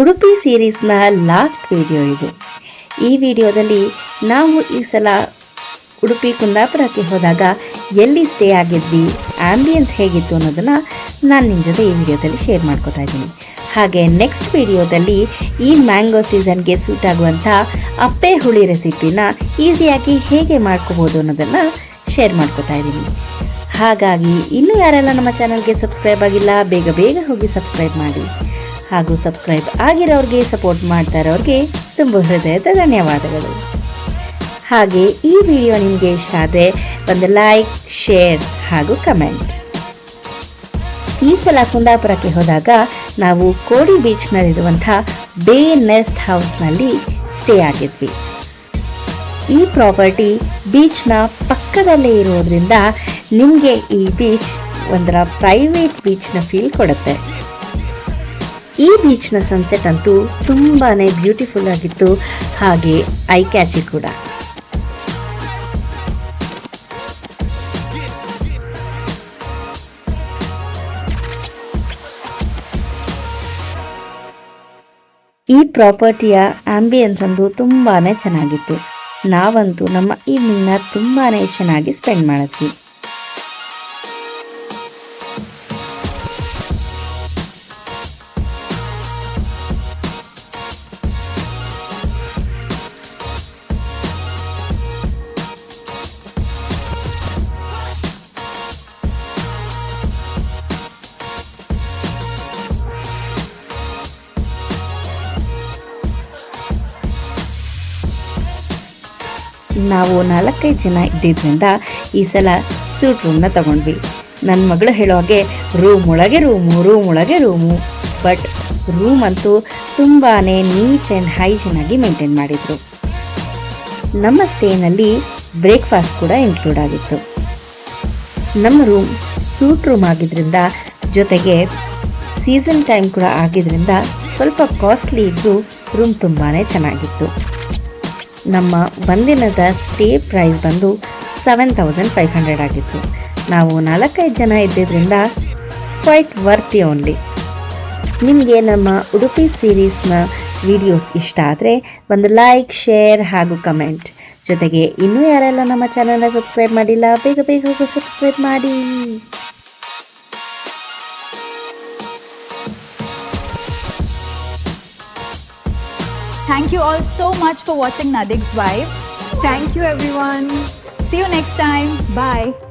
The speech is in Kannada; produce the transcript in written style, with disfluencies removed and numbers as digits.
ಉಡುಪಿ ಸೀರೀಸ್ನ ಲಾಸ್ಟ್ ವಿಡಿಯೋ ಇದು. ಈ ವಿಡಿಯೋದಲ್ಲಿ ನಾವು ಈ ಸಲ ಉಡುಪಿ ಕುಂದಾಪುರಕ್ಕೆ ಹೋದಾಗ ಎಲ್ಲಿ ಸ್ಟೇ ಆಗಿದ್ವಿ, ಆಂಬಿಯನ್ಸ್ ಹೇಗಿತ್ತು ಅನ್ನೋದನ್ನು ನಾನು ನಿಮ್ಮ ಜೊತೆ ಈ ವಿಡಿಯೋದಲ್ಲಿ ಶೇರ್ ಮಾಡ್ಕೋತಾ ಇದ್ದೀನಿ. ಹಾಗೆ ನೆಕ್ಸ್ಟ್ ವಿಡಿಯೋದಲ್ಲಿ ಈ ಮ್ಯಾಂಗೋ ಸೀಸನ್ಗೆ ಸೂಟ್ ಆಗುವಂಥ ಅಪ್ಪೆ ಹುಳಿ ರೆಸಿಪಿನ ಈಸಿಯಾಗಿ ಹೇಗೆ ಮಾಡ್ಕೋಬೋದು ಅನ್ನೋದನ್ನು ಶೇರ್ ಮಾಡ್ಕೋತಾ ಇದ್ದೀನಿ. ಹಾಗಾಗಿ ಇನ್ನೂ ಯಾರೆಲ್ಲ ನಮ್ಮ ಚಾನಲ್ಗೆ ಸಬ್ಸ್ಕ್ರೈಬ್ ಆಗಿಲ್ಲ, ಬೇಗ ಬೇಗ ಹೋಗಿ ಸಬ್ಸ್ಕ್ರೈಬ್ ಮಾಡಿ. ಹಾಗೂ ಸಬ್ಸ್ಕ್ರೈಬ್ ಆಗಿರೋರಿಗೆ, ಸಪೋರ್ಟ್ ಮಾಡ್ತಾ ಇರೋರಿಗೆ ತುಂಬ ಹೃದಯದ ಧನ್ಯವಾದಗಳು. ಹಾಗೆ ಈ ವಿಡಿಯೋ ನಿಮಗೆ ಇಷ್ಟ ಆದರೆ ಒಂದು ಲೈಕ್, ಶೇರ್ ಹಾಗೂ ಕಮೆಂಟ್. ಈ ಸಲ ಕುಂದಾಪುರಕ್ಕೆ ಹೋದಾಗ ನಾವು ಕೋಡಿ ಬೀಚ್ನಲ್ಲಿರುವಂಥ ಬೇ ನೆಸ್ಟ್ ಹೌಸ್ನಲ್ಲಿ ಸ್ಟೇ ಆಗಿದ್ವಿ. ಈ ಪ್ರಾಪರ್ಟಿ ಬೀಚ್ನ ಪಕ್ಕದಲ್ಲೇ ಇರೋದ್ರಿಂದ ನಿಮಗೆ ಈ ಬೀಚ್ ಒಂಥರ ಪ್ರೈವೇಟ್ ಬೀಚ್ನ ಫೀಲ್ ಕೊಡುತ್ತೆ. ಈ ಬೀಚ್ನ ಸನ್ಸೆಟ್ ಅಂತೂ ತುಂಬಾ ಬ್ಯೂಟಿಫುಲ್ ಆಗಿತ್ತು, ಹಾಗೆ ಐ ಕ್ಯಾಚಿ ಕೂಡ. ಈ ಪ್ರಾಪರ್ಟಿಯ ಆಂಬಿಯನ್ಸ್ ಅಂತೂ ತುಂಬಾ ಚೆನ್ನಾಗಿತ್ತು. ನಾವಂತೂ ನಮ್ಮ ಈವ್ನಿಂಗ್ನ ತುಂಬಾ ಚೆನ್ನಾಗಿ ಸ್ಪೆಂಡ್ ಮಾಡಿದ್ವಿ. ನಾವು 4-5 ಜನ ಇದ್ದಿದ್ದರಿಂದ ಈ ಸಲ ಸೂಟ್ ರೂಮ್ನ ತಗೊಂಡ್ವಿ. ನನ್ನ ಮಗಳು ಹೇಳೋ ಹಾಗೆ ರೂಮ್ ಒಳಗೆ ರೂಮು, ಬಟ್ ರೂಮ್ ಅಂತೂ ತುಂಬಾ ನೀಟ್ ಆ್ಯಂಡ್ ಹೈಜೀನ್ ಆಗಿ ಮೇಂಟೈನ್ ಮಾಡಿದರು. ನಮ್ಮ ಸ್ಟೇನಲ್ಲಿ ಬ್ರೇಕ್ಫಾಸ್ಟ್ ಕೂಡ ಇನ್ಕ್ಲೂಡ್ ಆಗಿತ್ತು. ನಮ್ಮ ರೂಮ್ ಸೂಟ್ ರೂಮ್ ಆಗಿದ್ದರಿಂದ, ಜೊತೆಗೆ ಸೀಸನ್ ಟೈಮ್ ಕೂಡ ಆಗಿದ್ದರಿಂದ ಸ್ವಲ್ಪ ಕಾಸ್ಟ್ಲಿ ಇದ್ದು ರೂಮ್ ತುಂಬಾ ಚೆನ್ನಾಗಿತ್ತು. ನಮ್ಮ ಒಂದಿನದ ಸ್ಟೇ ಪ್ರೈಸ್ ಬಂದು 7500 ಆಗಿತ್ತು. ನಾವು 4-5 ಜನ ಇದ್ದಿದ್ದರಿಂದ ಕ್ವೈಟ್ ವರ್ತಿ ಓನ್ಲಿ. ನಿಮಗೆ ನಮ್ಮ ಉಡುಪಿ ಸೀರೀಸ್ನ ವಿಡಿಯೋಸ್ ಇಷ್ಟ ಆದರೆ ಒಂದು ಲೈಕ್, ಶೇರ್ ಹಾಗೂ ಕಮೆಂಟ್. ಜೊತೆಗೆ ಇನ್ನೂ ಯಾರೆಲ್ಲ ನಮ್ಮ ಚಾನಲ್ನ ಸಬ್ಸ್ಕ್ರೈಬ್ ಮಾಡಿಲ್ಲ, ಬೇಗ ಬೇಗ ಹೋಗಿ ಸಬ್ಸ್ಕ್ರೈಬ್ ಮಾಡಿ. Thank you all so much for watching Nadig's Vibes. Thank you everyone. See you next time. Bye.